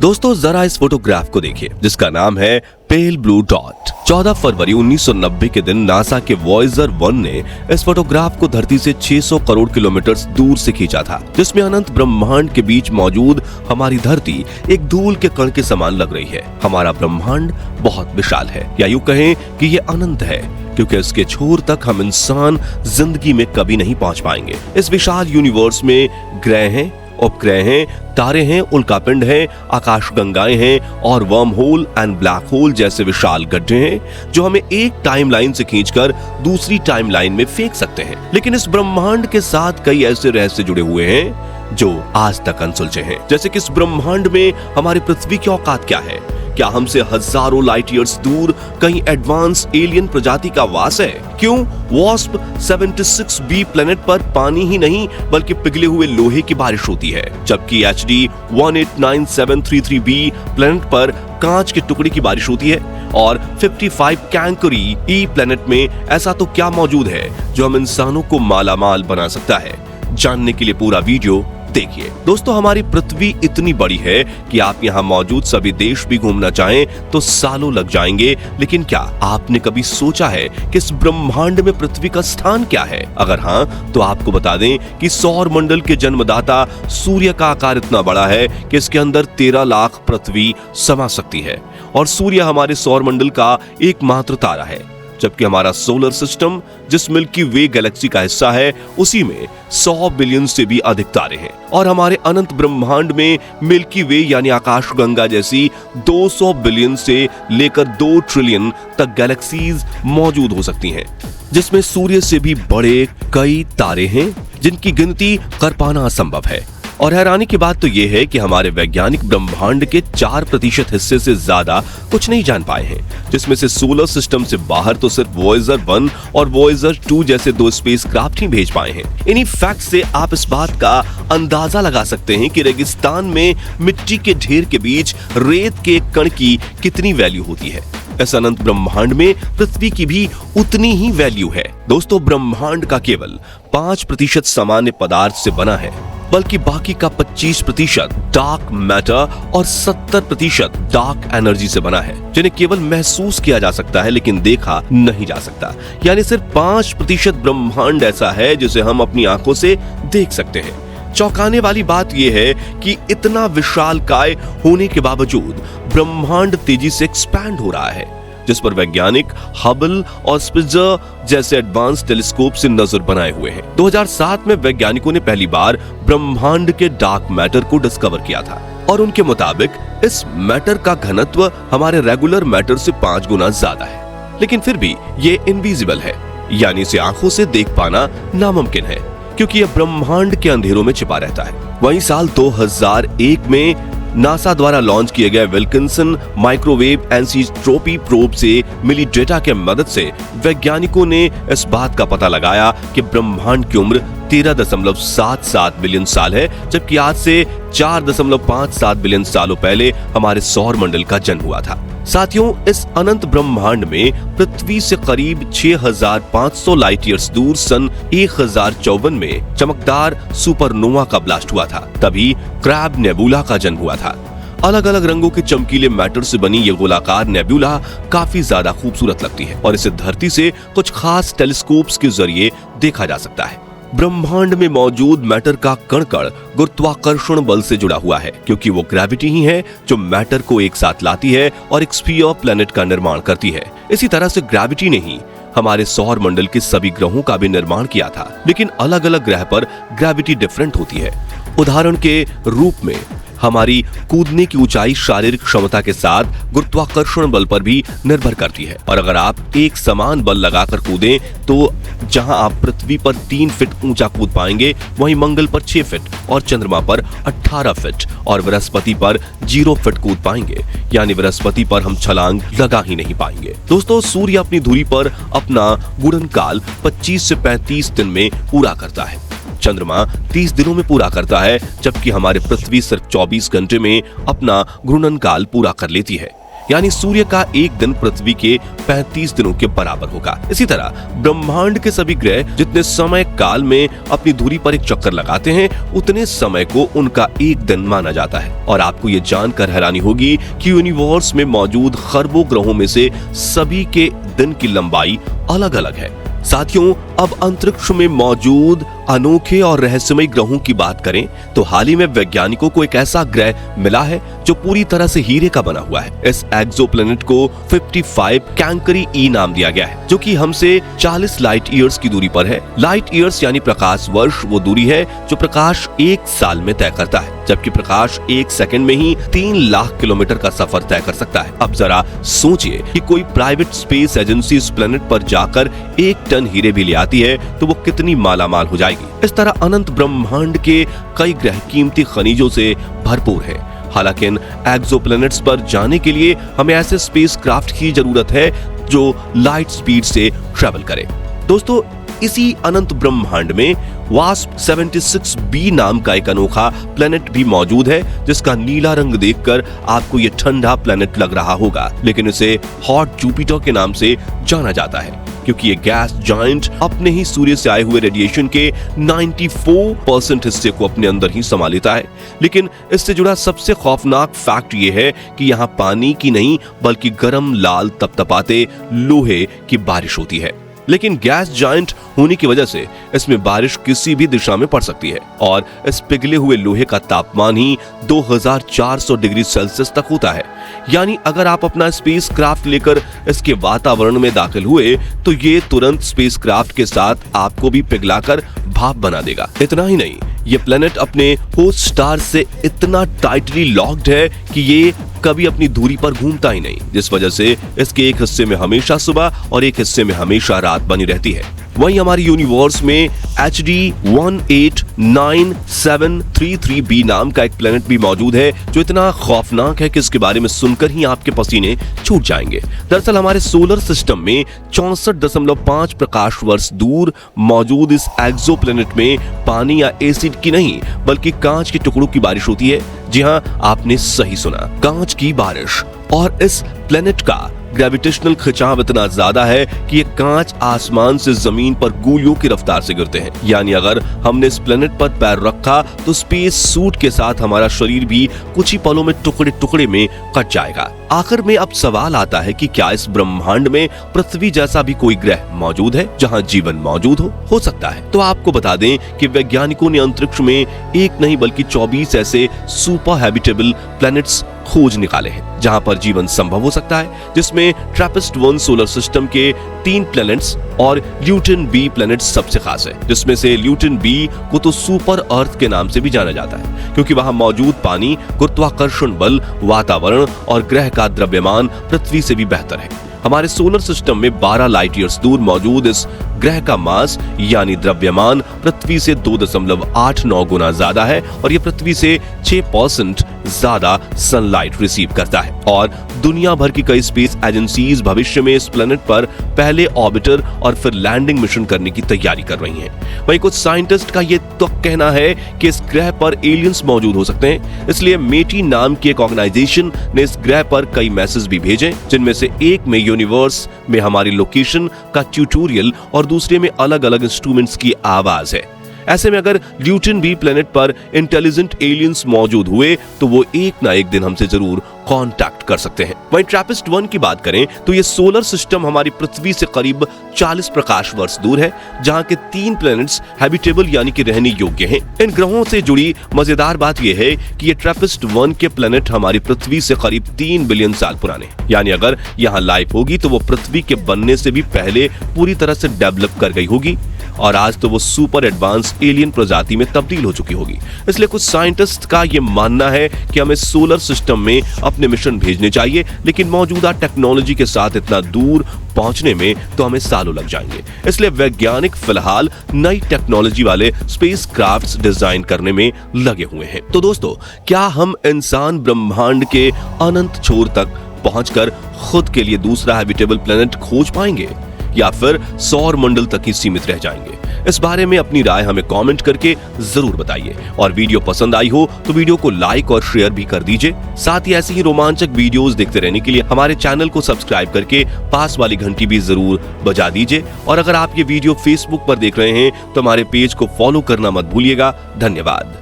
दोस्तों जरा इस फोटोग्राफ को देखिए जिसका नाम है पेल ब्लू डॉट। 14 फरवरी 1990 के दिन नासा के वॉयेजर 1 ने इस फोटोग्राफ को धरती से 600 करोड़ किलोमीटर दूर से खींचा था, जिसमें अनंत ब्रह्मांड के बीच मौजूद हमारी धरती एक धूल के कण के समान लग रही है। हमारा ब्रह्मांड बहुत विशाल है, या यूं कहें कि ये अनंत है, क्योंकि इसके छोर तक हम इंसान जिंदगी में कभी नहीं पहुंच पाएंगे। इस विशाल यूनिवर्स में ग्रह हैं, उपग्रह हैं, तारे हैं, उल्कापिंड हैं, आकाशगंगाएं हैं और worm hole and black hole जैसे विशाल गड्ढे हैं जो हमें एक टाइमलाइन से खींचकर दूसरी टाइमलाइन में फेंक सकते हैं। लेकिन इस ब्रह्मांड के साथ कई ऐसे रहस्य जुड़े हुए हैं जो आज तक अनसुलझे हैं। जैसे कि इस ब्रह्मांड में हमारी पृथ्वी की औकात क्या है? क्या हमसे हजारों लाइट ईयर्स दूर कहीं एडवांस एलियन प्रजाति का वास है? क्यों वॉस्प 76b प्लेनेट पर पानी ही नहीं बल्कि पिघले हुए लोहे की बारिश होती है, जबकि HD 189733b प्लेनेट पर कांच के टुकड़े की बारिश होती है? और 55 कैंकरी ई प्लेनेट में ऐसा तो क्या मौजूद है जो हम इंसानों को मालामाल बना सकता है? जानने के लिए पूरा वीडियो देखिए। दोस्तों हमारी पृथ्वी इतनी बड़ी है कि आप यहाँ मौजूद सभी देश भी घूमना चाहें तो सालों लग जाएंगे। लेकिन क्या आपने कभी सोचा है कि इस ब्रह्मांड में पृथ्वी का स्थान क्या है? अगर हाँ तो आपको बता दें कि सौर मंडल के जन्मदाता सूर्य का आकार इतना बड़ा है कि इसके अंदर 13 लाख पृथ्वी समा सकती है, और सूर्य हमारे सौर मंडल का एकमात्र तारा है, जबकि हमारा सोलर सिस्टम जिस मिल्की वे गैलेक्सी का हिस्सा है उसी में 100 बिलियन से भी अधिक तारे हैं, और हमारे अनंत ब्रह्मांड में मिल्की वे यानी आकाशगंगा जैसी 200 बिलियन से लेकर 2 ट्रिलियन तक गैलेक्सीज मौजूद हो सकती हैं, जिसमें सूर्य से भी बड़े कई तारे हैं जिनकी गिनती कर पाना असंभव है। और हैरानी की बात तो यह है कि हमारे वैज्ञानिक ब्रह्मांड के 4% हिस्से से ज्यादा कुछ नहीं जान पाए हैं, जिसमें से सोलर सिस्टम से बाहर तो सिर्फ वॉयेजर 1 और वॉयेजर 2 जैसे 2 स्पेसक्राफ्ट ही भेज पाए हैं। इन्हीं फैक्ट से आप इस बात का अंदाजा लगा सकते हैं कि रेगिस्तान में मिट्टी के ढेर के बीच रेत के कण की कितनी वैल्यू होती है। इस अनंत ब्रह्मांड में पृथ्वी की भी उतनी ही वैल्यू है। दोस्तों ब्रह्मांड का केवल 5% सामान्य पदार्थ से बना है, बल्कि बाकी का 25% डार्क मैटर और 70% डार्क एनर्जी से बना है, जिन्हें केवल महसूस किया जा सकता है लेकिन देखा नहीं जा सकता। यानी सिर्फ 5% ब्रह्मांड ऐसा है जिसे हम अपनी आंखों से देख सकते हैं। चौंकाने वाली बात यह है कि इतना विशालकाय होने के बावजूद ब्रह्मांड तेजी से एक्सपैंड हो रहा है, जिस पर वैज्ञानिक हबल और स्पिट्जर जैसे एडवांस टेलीस्कोप से नजर बनाए हुए हैं। 2007 में वैज्ञानिकों ने पहली बार ब्रह्मांड के डार्क मैटर को डिस्कवर किया था, और उनके मुताबिक इस मैटर का घनत्व हमारे रेगुलर मैटर से 5 गुना ज्यादा है। लेकिन फिर भी ये इनविजिबल है, यानी इसे आंखों से देख पाना नामुमकिन है, क्योंकि यह ब्रह्मांड के अंधेरों में छिपा रहता है। वहीं साल 2001 में नासा द्वारा लॉन्च किए गए विल्किंसन माइक्रोवेव एनिसोट्रॉपी प्रोब से मिली डेटा के मदद से वैज्ञानिकों ने इस बात का पता लगाया कि ब्रह्मांड की उम्र 13.77 बिलियन साल है, जबकि आज से 4.57 बिलियन सालों पहले हमारे सौर मंडल का जन्म हुआ था। साथियों इस अनंत ब्रह्मांड में पृथ्वी से करीब 6500 लाइट ईयर्स दूर सन 1054 में चमकदार सुपरनोवा का ब्लास्ट हुआ था। तभी क्रैब नेबुला का जन्म हुआ था। अलग अलग रंगों के चमकीले मैटर से बनी ये गोलाकार नेबुला काफी ज्यादा खूबसूरत लगती है, और इसे धरती से कुछ खास टेलीस्कोप्स के जरिए देखा जा सकता है। ब्रह्मांड में मौजूद मैटर का कण-कण गुरुत्वाकर्षण बल से जुड़ा हुआ है, क्योंकि वो ग्रेविटी ही है जो मैटर को एक साथ लाती है और एक स्फीयर प्लैनेट का निर्माण करती है। इसी तरह से ग्रेविटी ने ही हमारे सौर मंडल के सभी ग्रहों का भी निर्माण किया था, लेकिन अलग अलग ग्रह पर ग्रेविटी डिफरेंट होती है। उदाहरण के रूप में हमारी कूदने की ऊंचाई शारीरिक क्षमता के साथ गुरुत्वाकर्षण बल पर भी निर्भर करती है, और अगर आप एक समान बल लगाकर कूदें तो जहां आप पृथ्वी पर 3 फीट ऊंचा कूद पाएंगे, वहीं मंगल पर 6 फीट और चंद्रमा पर 18 फीट और बृहस्पति पर 0 फीट कूद पाएंगे। यानी बृहस्पति पर हम छलांग लगा ही नहीं पाएंगे। दोस्तों सूर्य अपनी धुरी पर अपना गुणनकाल 25 से 35 दिन में पूरा करता है। चंद्रमा 30 दिनों में पूरा करता है, जबकि हमारी पृथ्वी सिर्फ 24 घंटे में अपना घूर्णन काल पूरा कर लेती है। यानी सूर्य का एक दिन पृथ्वी के 35 दिनों के बराबर होगा। इसी तरह ब्रह्मांड के सभी ग्रह जितने समय काल में अपनी धुरी पर एक चक्कर लगाते हैं, उतने समय को उनका एक दिन माना जाता है। और आपको ये जानकर हैरानी होगी कि यूनिवर्स में मौजूद खरबों ग्रहों में से सभी के दिन की लंबाई अलग अलग है। साथियों, अब अंतरिक्ष में मौजूद अनोखे और रहस्यमय ग्रहों की बात करें तो हाल ही में वैज्ञानिकों को एक ऐसा ग्रह मिला है जो पूरी तरह से हीरे का बना हुआ है। इस एक्सोप्लैनेट को 55 कैंकरी ई नाम दिया गया है, जो कि हमसे 40 लाइट ईयर्स की दूरी पर है। लाइट ईयर्स यानी प्रकाश वर्ष वो दूरी है जो प्रकाश एक साल में तय करता है, जबकि प्रकाश एक सेकंड में ही 3 लाख किलोमीटर का सफर तय कर सकता है। अब जरा सोचिए कि कोई प्राइवेट स्पेस एजेंसी इस प्लेनेट पर जाकर 1 टन हीरे भी ले आती है तो वो कितनी मालामाल हो जाएगी। इस तरह अनंत ब्रह्मांड के कई ग्रह कीमती खनिजों से भरपूर हैं। हालांकि इन एक्सोप्लैनेट्स पर जाने के लिए हमें ऐसे स्पेसक्राफ्ट की जरूरत है जो लाइट स्पीड से ट्रैवल करे। दोस्तों, इसी अनंत ब्रह्मांड में वास्प 76b नाम का एक अनोखा प्लेनेट भी मौजूद है, जिसका नीला रंग देखकर आपको ये ठंडा प्लेनेट लग रहा होगा, लेकिन इसे हॉट जुपिटर के नाम से जाना जाता है क्योंकि ये गैस जायंट अपने ही सूर्य से आए हुए रेडिएशन के 94% हिस्से को अपने अंदर ही समा लेता है। लेकिन इससे जुड़ा सबसे खौफनाक फैक्ट ये है कि यहाँ पानी की नहीं बल्कि गर्म लाल तपतपाते लोहे की बारिश होती है। लेकिन गैस जायंट होने की वजह से इसमें बारिश किसी भी दिशा में पड़ सकती है और इस पिघले हुए लोहे का तापमान ही 2400 डिग्री सेल्सियस तक होता है। यानी अगर आप अपना स्पेस क्राफ्ट लेकर इसके वातावरण में दाखिल हुए तो ये तुरंत स्पेस क्राफ्ट के साथ आपको भी पिघलाकर भाप बना देगा। इतना ही नहीं, ये प्लेनेट अपने होस्ट स्टार से इतना टाइटली लॉक्ड है कि ये कभी अपनी धुरी पर घूमता ही नहीं, जिस वजह से इसके एक हिस्से में हमेशा सुबह और एक हिस्से में हमेशा रात बनी रहती है। वहीं हमारी यूनिवर्स में HD 189733b नाम का एक प्लेनेट भी मौजूद है जो इतना खौफनाक है कि इसके बारे में सुनकर ही आपके पसीने छूट जाएंगे। दरअसल हमारे सोलर सिस्टम में 64.5 प्रकाश वर्ष दूर मौजूद इस एक्सोप्लैनेट में पानी या एसिड की नहीं बल्कि कांच के टुकड़ों की बारिश होती है। जी हाँ, आपने सही सुना, कांच की बारिश। और इस प्लेनेट का ग्रेविटेशनल खिंचाव इतना ज्यादा है कि ये कांच आसमान से जमीन पर गोलियों की रफ्तार से गिरते हैं। यानी अगर हमने इस प्लेनेट पर पैर रखा तो स्पेस सूट के साथ हमारा शरीर भी कुछ ही पलों में टुकड़े टुकड़े में कट जाएगा। आखिर में अब सवाल आता है कि क्या इस ब्रह्मांड में पृथ्वी जैसा भी कोई ग्रह मौजूद है जहां जीवन मौजूद हो सकता है। तो आपको बता दें कि वैज्ञानिकों ने अंतरिक्ष में एक नहीं बल्कि 24 ऐसे सुपर हैबिटेबल प्लैनेट्स खोज निकाले हैं जहां पर जीवन संभव हो सकता है, जिसमें ट्रैपिस्ट-1 सोलर सिस्टम के 3 प्लैनेट्स और ल्यूटन बी प्लैनेट सबसे खास है, जिसमें से ल्यूटन बी को तो सुपर अर्थ के नाम से भी जाना जाता है क्योंकि वहां मौजूद पानी, गुरुत्वाकर्षण बल, वातावरण और ग्रह का द्रव्यमान पृथ्वी से भी बेहतर है। हमारे सोलर सिस्टम में 12 लाइट ईयर्स दूर मौजूद इस ग्रह का मास यानी द्रव्यमान पृथ्वी से 2.89 गुना ज्यादा है और ये पृथ्वी से 6% ज्यादा सनलाइट रिसीव करता है। और दुनिया भर की कई स्पेस एजेंसीज भविष्य में इस प्लेनेट पर पहले ऑर्बिटर और फिर लैंडिंग मिशन करने की तैयारी कर रही हैं। वहीं कुछ साइंटिस्ट का ये तो कहना है कि इस ग्रह पर एलियंस मौजूद हो सकते हैं, इसलिए मेटी नाम की एक ऑर्गेनाइजेशन ने इस ग्रह पर कई मैसेज भी भेजे, जिनमें से एक में यूनिवर्स में हमारी लोकेशन का ट्यूटोरियल और दूसरे में अलग अलग इंस्ट्रूमेंट्स की आवाज है। ऐसे में अगर ल्यूटन बी प्लेनेट पर इंटेलिजेंट एलियंस मौजूद हुए तो वो एक ना एक दिन हमसे जरूर कांटेक्ट कर सकते हैं। वहीं ट्रैपिस्ट-1 की बात करें तो ये सोलर सिस्टम हमारी पृथ्वी से करीब 40 प्रकाश वर्ष दूर है, जहां के 3 प्लैनेट्स हैबिटेबल यानी कि रहने योग्य हैं। इन ग्रहों से जुड़ी मजेदार बात यह है कि ये ट्रैपिस्ट-1 के प्लैनेट हमारी पृथ्वी से करीब 3 बिलियन साल पुराने, यानी अगर यहाँ लाइफ होगी तो वो पृथ्वी के बनने से भी पहले पूरी तरह से डेवलप कर गई होगी और आज तो वो सुपर एडवांस एलियन प्रजाति में तब्दील हो चुकी होगी। इसलिए कुछ साइंटिस्ट का ये मानना है कि हमें सोलर सिस्टम में अपने मिशन भेजने चाहिए, लेकिन मौजूदा टेक्नोलॉजी के साथ इतना दूर पहुंचने में तो हमें सालों लग जाएंगे। इसलिए वैज्ञानिक फिलहाल नई टेक्नोलॉजी वाले स्पेसक्राफ्ट्स डिजाइन करने में लगे हुए हैं। तो दोस्तों, क्या हम इंसान ब्रह्मांड के अनंत छोर तक पहुंचकर खुद के लिए दूसरा हैबिटेबल प्लेनेट खोज पाएंगे या फिर सौर मंडल तक ही सीमित रह जाएंगे? इस बारे में अपनी राय हमें कमेंट करके जरूर बताइए और वीडियो पसंद आई हो तो वीडियो को लाइक और शेयर भी कर दीजिए। साथ ही ऐसी ही रोमांचक वीडियोस देखते रहने के लिए हमारे चैनल को सब्सक्राइब करके पास वाली घंटी भी जरूर बजा दीजिए। और अगर आप ये वीडियो फेसबुक पर देख रहे हैं तो हमारे पेज को फॉलो करना मत भूलिएगा। धन्यवाद।